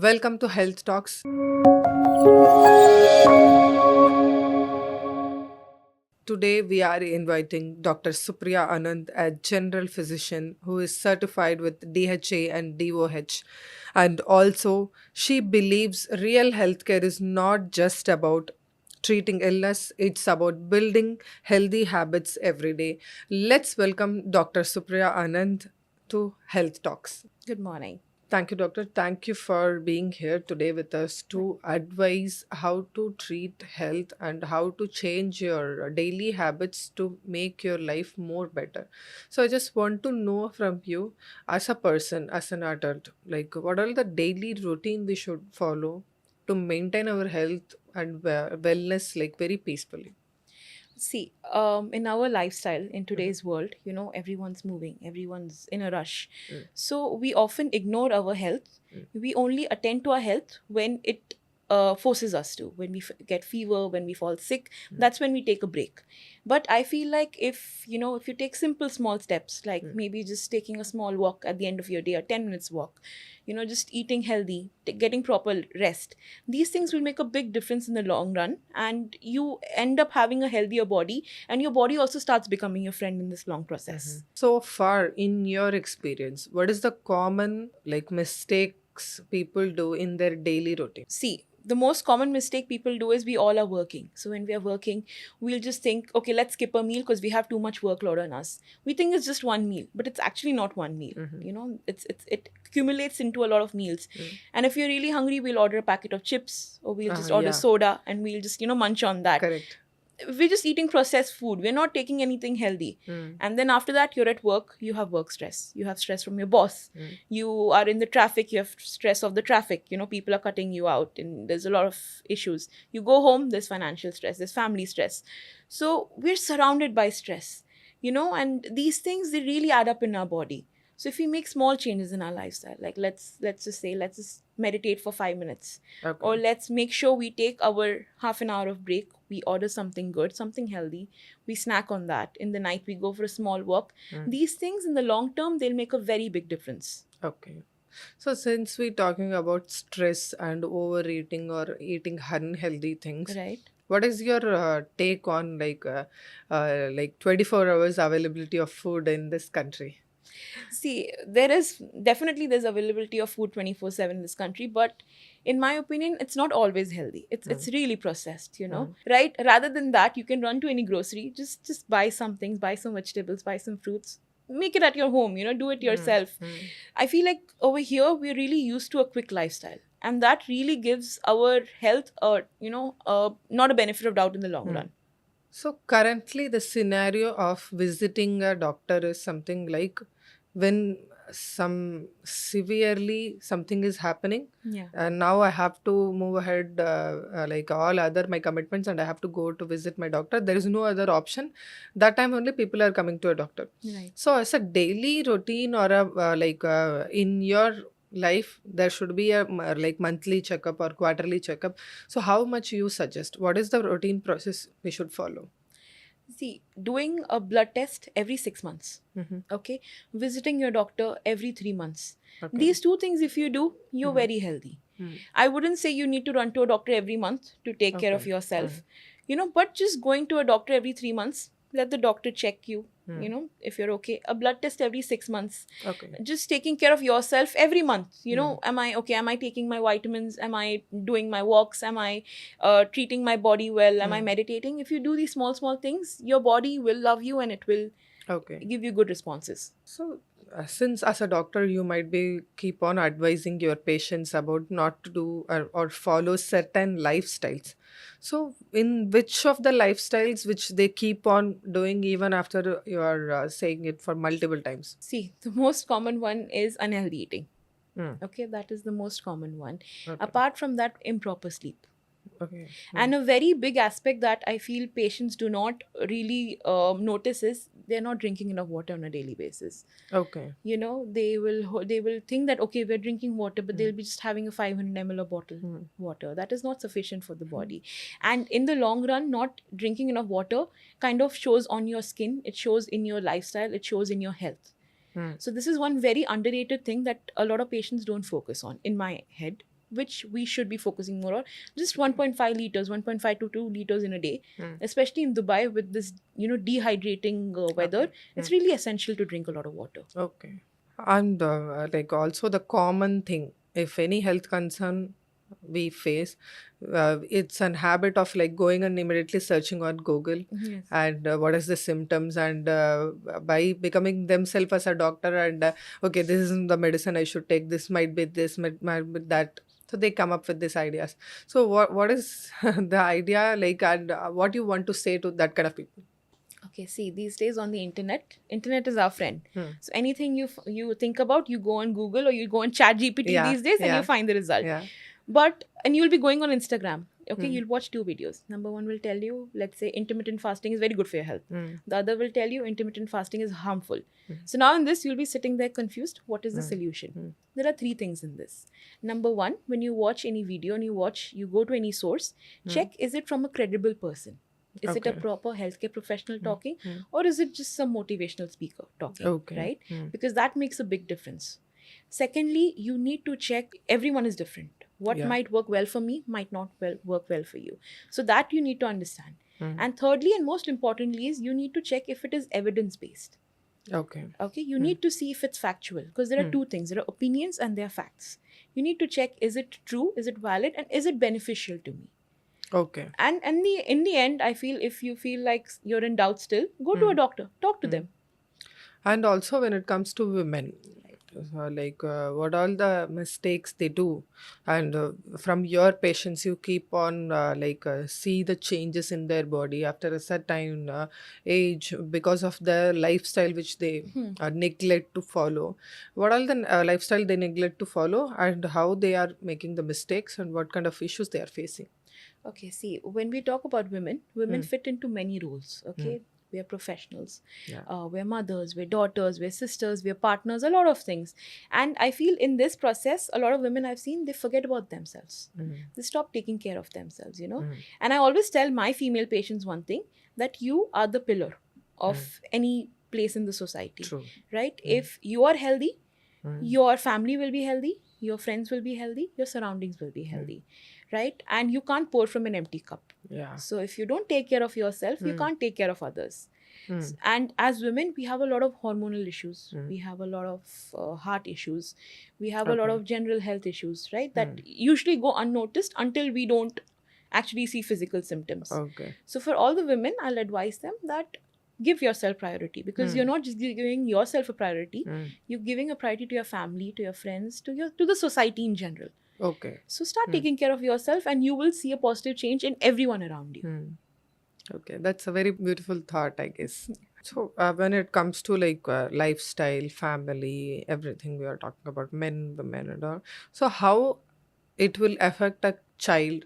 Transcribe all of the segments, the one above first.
Welcome to Health Talks. Today we are inviting Dr. Supriya Anand, a general physician who is certified with DHA and DOH. And also, she believes real healthcare is not just about treating illness, it's about building healthy habits every day. Let's welcome Dr. Supriya Anand to Health Talks. Good morning. Thank you, doctor. Thank you for being here today with us to advise how to treat health and how to change your daily habits to make your life more better. So, I just want to know from you, as a person, as an adult, like what are the daily routine we should follow to maintain our health and wellness like very peacefully? See, in our lifestyle, in Mhm. today's world, everyone's moving, everyone's in a rush. Mm, So we often ignore our health. mm, We only attend to our health when it forces us to. When we get fever, when we fall sick, mm, that's when we take a break. But I feel like if you take simple small steps, like mm. maybe just taking a small walk at the end of your day, a 10 minutes walk, just eating healthy, getting proper rest, these things will make a big difference in the long run, and you end up having a healthier body, and your body also starts becoming your friend in this long process. So far, in your experience, what is the common like mistakes people do in their daily routine? See, the most common mistake people do is we all are working. So when we are working, we'll just think, okay, let's skip a meal because we have too much workload on us. We think it's just one meal, but it's actually not one meal. Mm-hmm. It accumulates into a lot of meals. And if you're really hungry, we'll order a packet of chips, or we'll just order Yeah, soda, and we'll just munch on that. correct. We're just eating processed food. We're not taking anything healthy. Mm, And then after that, you're at work, you have work stress. You have stress from your boss. mm, You are in the traffic, you have stress of the traffic. People are cutting you out, and there's a lot of issues. You go home, there's financial stress, there's family stress. So we're surrounded by stress, and these things, they really add up in our body. So if we make small changes in our lifestyle, like let's just meditate for 5 minutes, or okay. let's make sure we take our half an hour of break, we order something good, something healthy, we snack on that. In the night, we go for a small walk. Mm, These things in the long term, they'll make a very big difference. okay. So since we're talking about stress and overeating or eating unhealthy things, Right? what is your take on like 24 hours availability of food in this country? See, there's availability of food 24/7 in this country, but in my opinion, it's not always healthy. It's Mm, really processed, mm, right? Rather than that, you can run to any grocery, just buy some things, buy some vegetables, buy some fruits, make it at your home, do it mm, yourself. mm. I feel like over here we're really used to a quick lifestyle, and that really gives our health not a benefit of doubt in the long Mm. run. So currently, the scenario of visiting a doctor is something like when some severely something is happening, Yeah. and now I have to move ahead like all other my commitments, and I have to go to visit my doctor. There is no other option. That time only people are coming to a doctor. Right. So as a daily routine or a in your life, there should be a like monthly checkup or quarterly checkup. So, how much you suggest? What is the routine process we should follow? See, doing a blood test every 6 months, Mm-hmm. okay? Visiting your doctor every 3 months. Okay. These two things, if you do, you're Mm-hmm. very healthy. Mm. I wouldn't say you need to run to a doctor every month to take care of Okay. yourself, Mm. but just going to a doctor every 3 months, let the doctor check you, Mm. if you're okay. A blood test every 6 months, Okay. just taking care of yourself every month. Mm. Am I okay? Am I taking my vitamins? Am I doing my walks? Am I treating my body well? Am I Mm. meditating? If you do these small small things, your body will love you, and it will Okay. give you good responses. So, since as a doctor, you might be keep on advising your patients about not to do or follow certain lifestyles. So, in which of the lifestyles which they keep on doing even after you are saying it for multiple times? See, the most common one is unhealthy eating. Mm. Okay, that is the most common one. Okay. Apart from that, improper sleep. Okay. Mm. And a very big aspect that I feel patients do not really notice is they're not drinking enough water on a daily basis. Okay. They will think that, okay, we're drinking water, but Mm. they'll be just having a 500 ml of bottle Mm. water. That is not sufficient for the Mm. body. And in the long run, not drinking enough water kind of shows on your skin, it shows in your lifestyle, it shows in your health. Mm. So this is one very underrated thing that a lot of patients don't focus on, in my head. which we should be focusing more on. Just 1.5 liters, 1.5 to 2 liters in a day, Mm. especially in Dubai with this, dehydrating weather. Okay. It's Mm. really essential to drink a lot of water. Okay. And like also the common thing, if any health concern we face, it's an habit of like going and immediately searching on Google Yes. and what is the symptoms, and by becoming themselves as a doctor, and okay, this is the medicine I should take. This might be this, might be that. So they come up with these ideas. So what is the idea like, and what you want to say to that kind of people? Okay, see, these days on the internet is our friend. Hmm. So anything you think about, you go on Google or you go on Chat GPT Yeah, these days, and you yeah, find the result. yeah. And you'll be going on Instagram. Okay, Hmm. you'll watch two videos. Number one will tell you, let's say, intermittent fasting is very good for your health. Hmm. The other will tell you intermittent fasting is harmful. Hmm. So now in this, you'll be sitting there confused. What is the Hmm. solution? Hmm. There are three things in this. Number one, when you watch any video and you go to any source, check, is it from a credible person? Is it a Okay. proper healthcare professional talking, Hmm. or is it just some motivational speaker talking? Okay. Right? Hmm. Because that makes a big difference. Secondly, you need to check, everyone is different. What Yeah. might work well for me might not work well for you. So that you need to understand. Hmm. And thirdly, and most importantly, is you need to check if it is evidence based. Okay. Okay, you need to see if it's factual, because there are two things: there are opinions and there are facts. You need to check, is it true, is it valid, and is it beneficial to me? Okay. And in the end, I feel if you feel like you're in doubt still, go to a doctor, talk to them. And also when it comes to women, like what all the mistakes they do, and from your patients you keep on see the changes in their body after a certain age because of their lifestyle which they neglect to follow. What all the lifestyle they neglect to follow, and how they are making the mistakes, and what kind of issues they are facing? Okay, see, when we talk about women, fit into many roles. Okay, we are professionals, Yeah. we're mothers, we're daughters, we're sisters, we're partners, a lot of things. And I feel in this process, a lot of women I've seen, they forget about themselves. They stop taking care of themselves, And I always tell my female patients one thing, that you are the pillar of any place in the society. True. Right? If you are healthy, your family will be healthy, your friends will be healthy, your surroundings will be healthy. Right? And you can't pour from an empty cup. Yeah. So if you don't take care of yourself, you can't take care of others. And as women, we have a lot of hormonal issues. We have a lot of heart issues. We have a lot of general health issues, right? That usually go unnoticed until we don't actually see physical symptoms. Okay. So for all the women, I'll advise them that give yourself priority, because you're not just giving yourself a priority, you're giving a priority to your family, to your friends, to the society in general. Okay. So start taking care of yourself, and you will see a positive change in everyone around you. Okay, that's a very beautiful thought, I guess. So when it comes to like lifestyle, family, everything we are talking about, men, women, and all. So how it will affect a child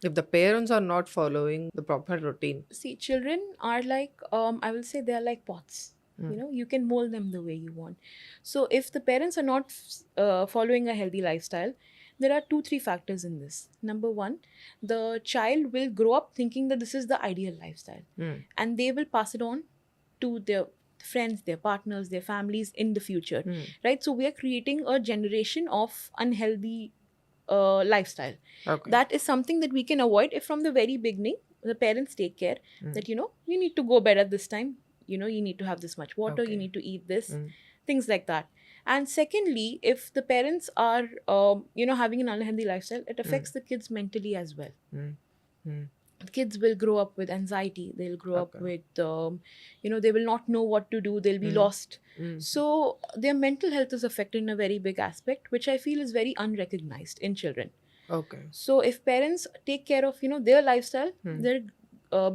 if the parents are not following the proper routine? See, children are like, I will say, they are like pots. You can mold them the way you want. So if the parents are not following a healthy lifestyle, there are 2-3 factors in this. Number one, the child will grow up thinking that this is the ideal lifestyle, and they will pass it on to their friends, their partners, their families in the future. Right? So we are creating a generation of unhealthy lifestyle. Okay. That is something that we can avoid if from the very beginning the parents take care that you need to go bed at this time, you need to have this much water, you Okay. need to eat this, things like that. And secondly, if the parents are having an unhealthy lifestyle, it affects the kids mentally as well. Kids will grow up with anxiety, they'll grow up with they will not know what to do, they'll be lost. So their mental health is affected in a very big aspect, which I feel is very unrecognized in children. Okay. So if parents take care of their lifestyle, they're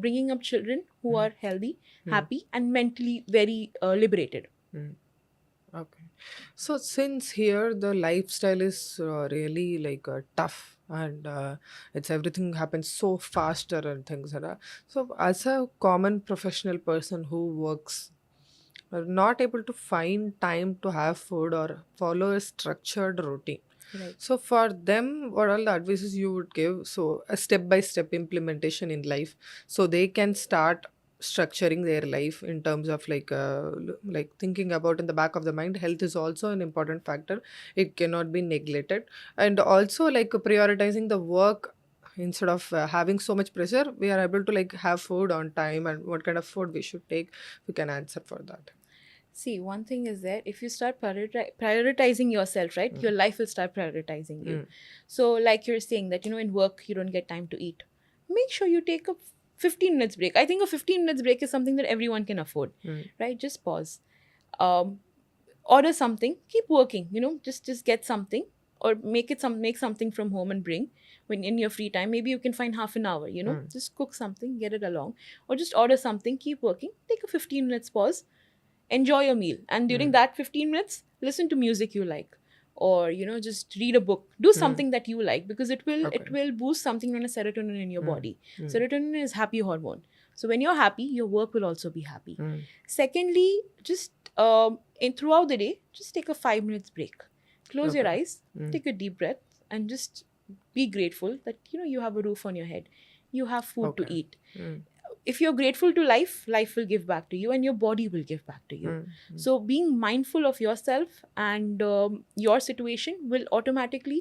bringing up children who are healthy, happy, and mentally very liberated. Okay. So since here the lifestyle is really like tough, and it's everything happens so faster and things like that. So as a common professional person who works, are not able to find time to have food or follow a structured routine. Right. So for them, what are the advices you would give? So a step by step implementation in life, so they can start structuring their life in terms of like thinking about in the back of the mind, health is also an important factor. It cannot be neglected. And also like prioritizing the work instead of having so much pressure, we are able to like have food on time, and what kind of food we should take, we can answer for that. See, one thing is that if you start prioritizing yourself, right, your Mm. life will start prioritizing you. Mm. So, like you're saying that, in work, you don't get time to eat. Make sure you take a 15 minutes break. I think a 15 minutes break is something that everyone can afford, Mm. right? Just pause. Um, Order something, keep working, just get something, or make something from home and bring when in your free time. Maybe you can find half an hour, Mm. just cook something, get it along, or just order something, keep working, take a 15 minutes pause, enjoy your meal, and during Mm. that 15 minutes listen to music you like, or just read a book, do Mm. something that you like, because it will Okay. it will boost something known as serotonin in your Mm. body. Mm. Serotonin is happy hormone. So when you're happy, your work will also be happy. Mm. Secondly, just in throughout the day, just take a 5 minutes break, close your Okay. eyes, Mm. take a deep breath, and just be grateful that you have a roof on your head, you have food to Okay. eat. Mm. If you're grateful to life, life will give back to you, and your body will give back to you. Mm. Mm. So being mindful of yourself and your situation will automatically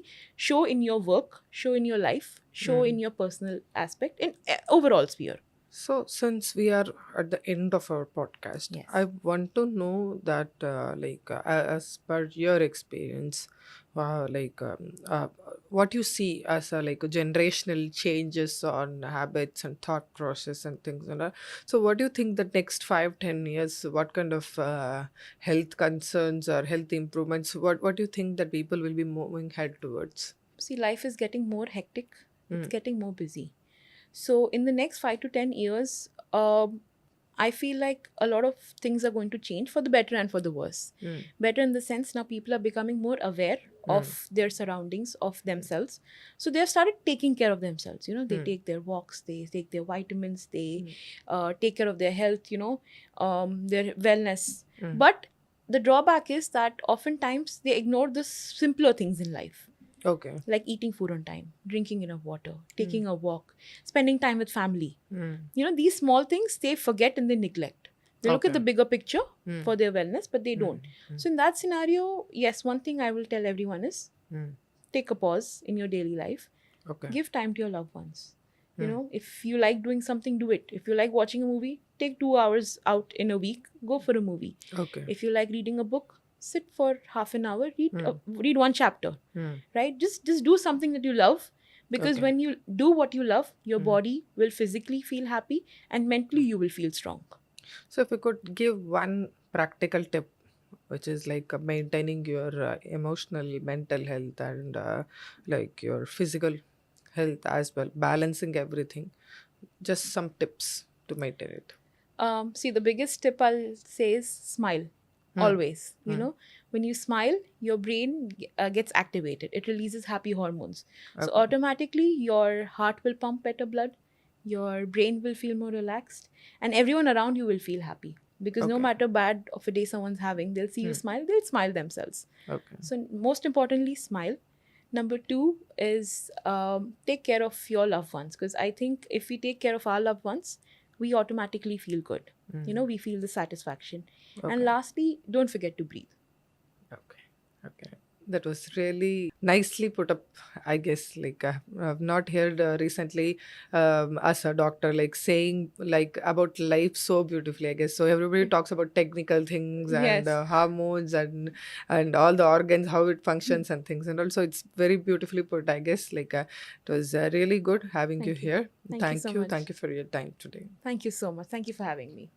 show in your work, show in your life, show in Mm. your personal aspect, in overall sphere. So, since we are at the end of our podcast, I Yes. want to know that, as per your experience, what you see as like generational changes on habits and thought process and things and all. So, what do you think the next 5-10 years? What kind of health concerns or health improvements? What do you think that people will be moving head towards? See, life is getting more hectic, it's Mm. getting more busy. So in the next 5 to 10 years, I feel like a lot of things are going to change for the better and for the worse. Mm. Better in the sense now people are becoming more aware Mm. of their surroundings, of themselves. So they have started taking care of themselves. They Mm. take their walks, they take their vitamins, they Mm. take care of their health, their wellness. Mm. But the drawback is that oftentimes they ignore the simpler things in life, Okay. like eating food on time, drinking enough water, Mm. taking a walk, spending time with family. Mm. These small things they forget and they neglect. They look at the Okay. bigger picture Mm. for their wellness, but they Mm. don't. Mm. So, in that scenario, yes, one thing I will tell everyone is Mm. take a pause in your daily life, Okay. give time to your loved ones. Mm. If you like doing something, do it. If you like watching a movie, take 2 hours out in a week, go for a movie. Okay. If you like reading a book, sit for half an hour, Mm. read one chapter, Mm. right? Just do something that you love, because Okay. when you do what you love, your Mm. body will physically feel happy and mentally you will feel strong. So, if you could give one practical tip, which is like maintaining your emotional, mental health, and like your physical health as well, balancing everything, just some tips to maintain it. See, the biggest tip I'll say is smile. Mm. Always. Mm. When you smile, your brain gets activated. It releases happy hormones. So Okay. automatically, your heart will pump better blood, your brain will feel more relaxed, and everyone around you will feel happy. Because no Okay. matter bad of a day someone's having, they'll see you Mm. smile, they'll smile themselves. Okay. So, most importantly, smile. Number two is take care of your loved ones, because I think if we take care of our loved ones, we automatically feel good. Mm. We feel the satisfaction. And Okay. lastly, don't forget to breathe. Okay. Okay. That was really nicely put up, I guess. Like, I've not heard recently as a doctor, like saying like about life so beautifully, I guess. So everybody talks about technical things and Yes. hormones and all the organs, how it functions and things. And also, it's very beautifully put, I guess. Like, it was really good having you Thank you. here. Thank you so much. Thank you for your time today. Thank you so much. Thank you for having me.